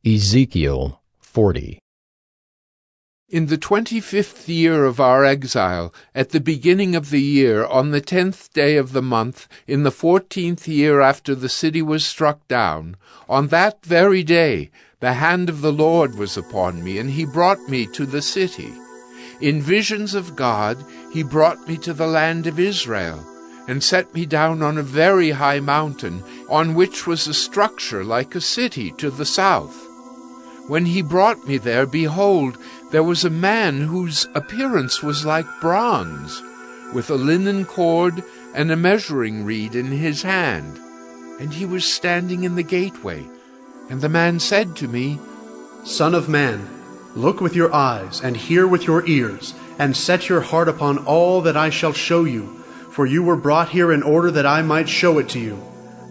Ezekiel 40. In the 25th year of our exile, at the beginning of the year, on the 10th day of the month, in the 14th year after the city was struck down, on that very day the hand of the Lord was upon me, and he brought me to the city. In visions of God he brought me to the land of Israel, and set me down on a very high mountain, on which was a structure like a city to the south. When he brought me there, behold, there was a man whose appearance was like bronze, with a linen cord and a measuring reed in his hand. And he was standing in the gateway. And the man said to me, Son of man, look with your eyes, and hear with your ears, and set your heart upon all that I shall show you, for you were brought here in order that I might show it to you.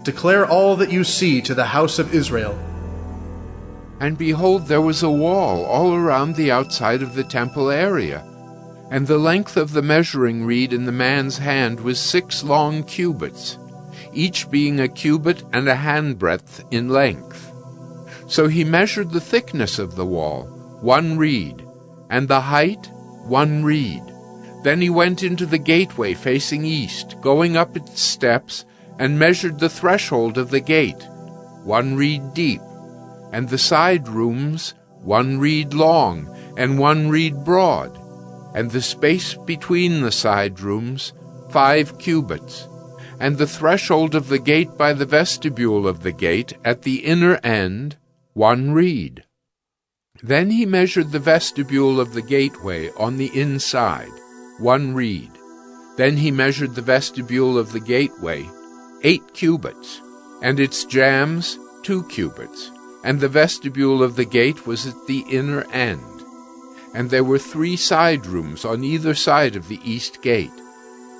Declare all that you see to the house of Israel. And behold, there was a wall all around the outside of the temple area, and the length of the measuring reed in the man's hand was 6 long cubits, each being a cubit and a handbreadth in length. So he measured the thickness of the wall, 1 reed, and the height, 1 reed. Then he went into the gateway facing east, going up its steps, and measured the threshold of the gate, 1 reed deep, and the side rooms 1 reed long, and 1 reed broad, and the space between the side rooms 5 cubits, and the threshold of the gate by the vestibule of the gate at the inner end 1 reed. Then he measured the vestibule of the gateway on the inside, 1 reed. Then he measured the vestibule of the gateway 8 cubits, and its jambs 2 cubits. And the vestibule of the gate was at the inner end. And there were 3 side rooms on either side of the east gate.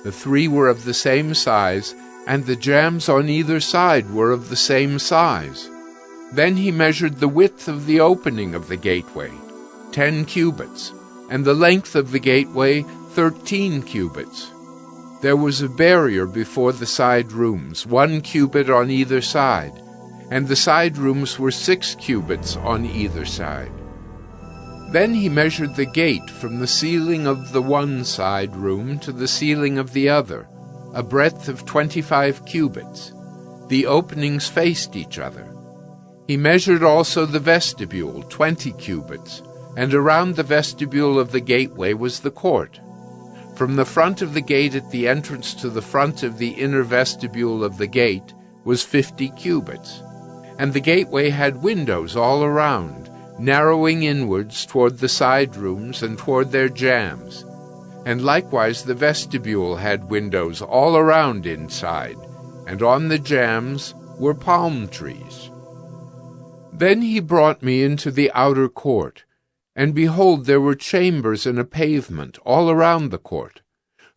The 3 were of the same size, and the jambs on either side were of the same size. Then he measured the width of the opening of the gateway, 10 cubits, and the length of the gateway 13 cubits. There was a barrier before the side rooms, 1 cubit on either side, and the side rooms were 6 cubits on either side. Then he measured the gate from the ceiling of the one side room to the ceiling of the other, a breadth of 25 cubits. The openings faced each other. He measured also the vestibule, 20 cubits, and around the vestibule of the gateway was the court. From the front of the gate at the entrance to the front of the inner vestibule of the gate was 50 cubits. And the gateway had windows all around, narrowing inwards toward the side rooms and toward their jambs. And likewise the vestibule had windows all around inside, and on the jambs were palm trees. Then he brought me into the outer court, and behold, there were chambers in a pavement all around the court.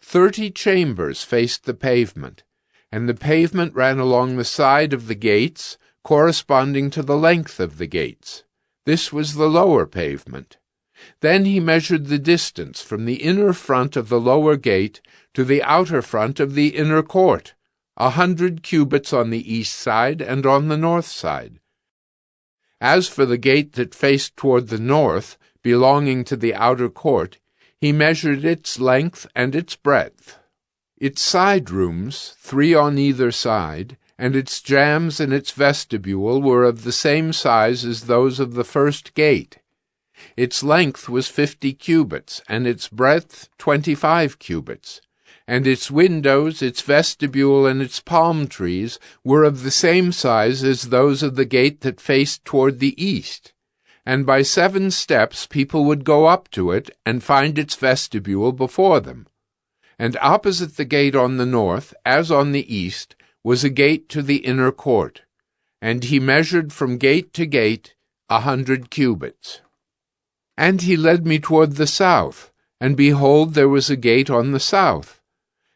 30 chambers faced the pavement, and the pavement ran along the side of the gates, corresponding to the length of the gates. This was the lower pavement. Then he measured the distance from the inner front of the lower gate to the outer front of the inner court, 100 cubits on the east side and on the north side. As for the gate that faced toward the north, belonging to the outer court, he measured its length and its breadth. Its side rooms, 3 on either side, and its jambs and its vestibule were of the same size as those of the first gate. Its length was 50 cubits, and its breadth 25 cubits. And its windows, its vestibule, and its palm trees were of the same size as those of the gate that faced toward the east. And by 7 steps people would go up to it and find its vestibule before them. And opposite the gate on the north, as on the east, was a gate to the inner court, and he measured from gate to gate 100 cubits. And he led me toward the south, and behold, there was a gate on the south.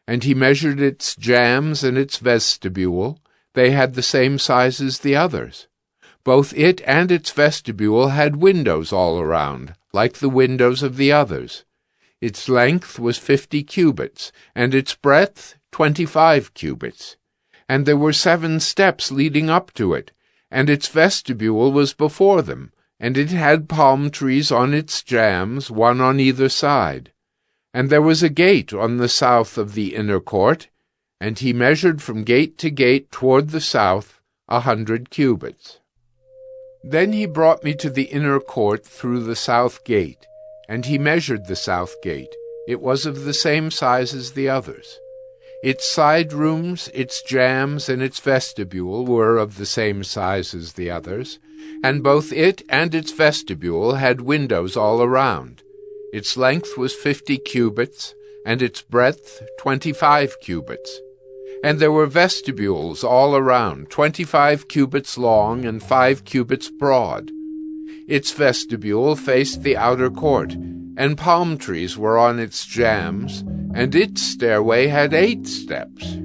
And he measured its jambs and its vestibule. They had the same size as the others. Both it and its vestibule had windows all around, like the windows of the others. Its length was 50 cubits, and its breadth 25 cubits. And there were 7 steps leading up to it, and its vestibule was before them, and it had palm trees on its jambs, one on either side. And there was a gate on the south of the inner court, and he measured from gate to gate toward the south 100 cubits. Then he brought me to the inner court through the south gate, and he measured the south gate. It was of the same size as the others. Its side rooms, its jambs, and its vestibule were of the same size as the others, and both it and its vestibule had windows all around. Its length was 50 cubits, and its breadth 25 cubits. And there were vestibules all around, 25 cubits long and 5 cubits broad. Its vestibule faced the outer court, and palm trees were on its jambs, and its stairway had 8 steps.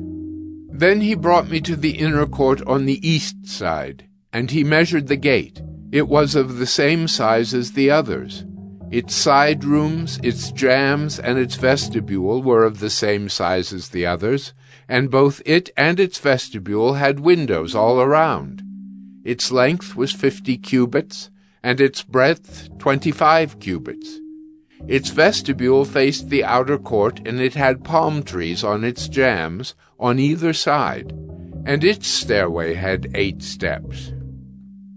Then he brought me to the inner court on the east side, and he measured the gate. It was of the same size as the others. Its side rooms, its jambs, and its vestibule were of the same size as the others, and both it and its vestibule had windows all around. Its length was 50 cubits, and its breadth 25 cubits. Its vestibule faced the outer court, and it had palm trees on its jambs on either side, and its stairway had 8 steps.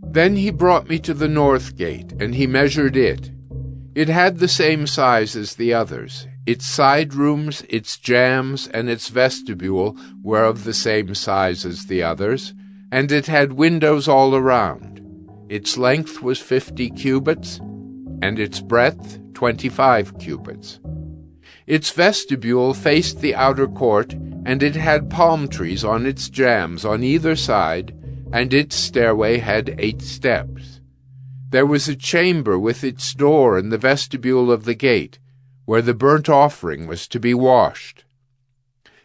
Then he brought me to the north gate, and he measured it. It had the same size as the others. Its side rooms, its jambs, and its vestibule were of the same size as the others, and it had windows all around. Its length was 50 cubits, and its breadth 25 cubits. Its vestibule faced the outer court, and it had palm trees on its jambs on either side, and its stairway had 8 steps. There was a chamber with its door in the vestibule of the gate, where the burnt offering was to be washed.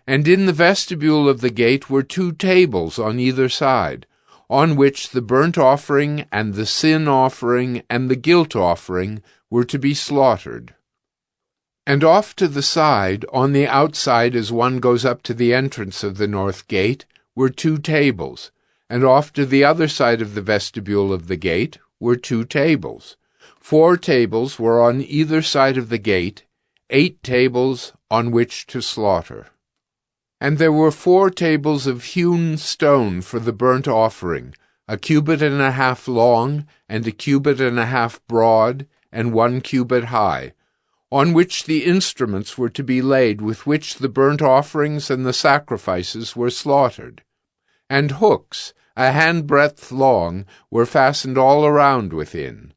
And in the vestibule of the gate were 2 tables on either side, on which the burnt offering and the sin offering and the guilt offering were to be slaughtered. And off to the side, on the outside as one goes up to the entrance of the north gate, were 2 tables, and off to the other side of the vestibule of the gate were 2 tables. 4 tables were on either side of the gate, 8 tables on which to slaughter. And there were 4 tables of hewn stone for the burnt offering, 1.5 cubits long, and 1.5 cubits broad, and 1 cubit high, on which the instruments were to be laid with which the burnt offerings and the sacrifices were slaughtered. And hooks, 1 handbreadth long, were fastened all around within.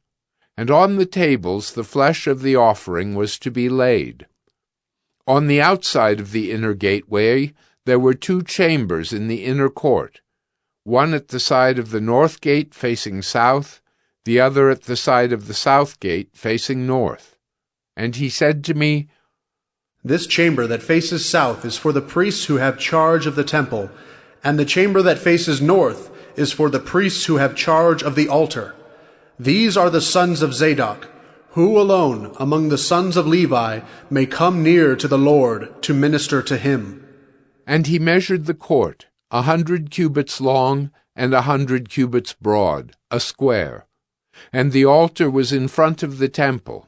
And on the tables the flesh of the offering was to be laid. On the outside of the inner gateway there were 2 chambers in the inner court, one at the side of the north gate facing south, the other at the side of the south gate facing north. And he said to me, "This chamber that faces south is for the priests who have charge of the temple, and the chamber that faces north is for the priests who have charge of the altar. These are the sons of Zadok, who alone among the sons of Levi may come near to the Lord to minister to him." And he measured the court, 100 cubits long and 100 cubits broad, a square. And the altar was in front of the temple.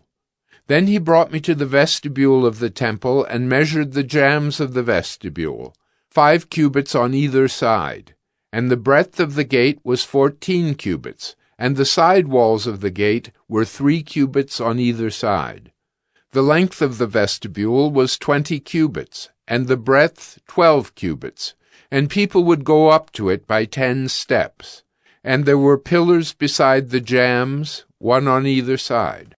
Then he brought me to the vestibule of the temple and measured the jambs of the vestibule, 5 cubits on either side. And the breadth of the gate was 14 cubits, and the side walls of the gate were 3 cubits on either side. The length of the vestibule was 20 cubits, and the breadth 12 cubits, and people would go up to it by 10 steps. And there were pillars beside the jambs, one on either side.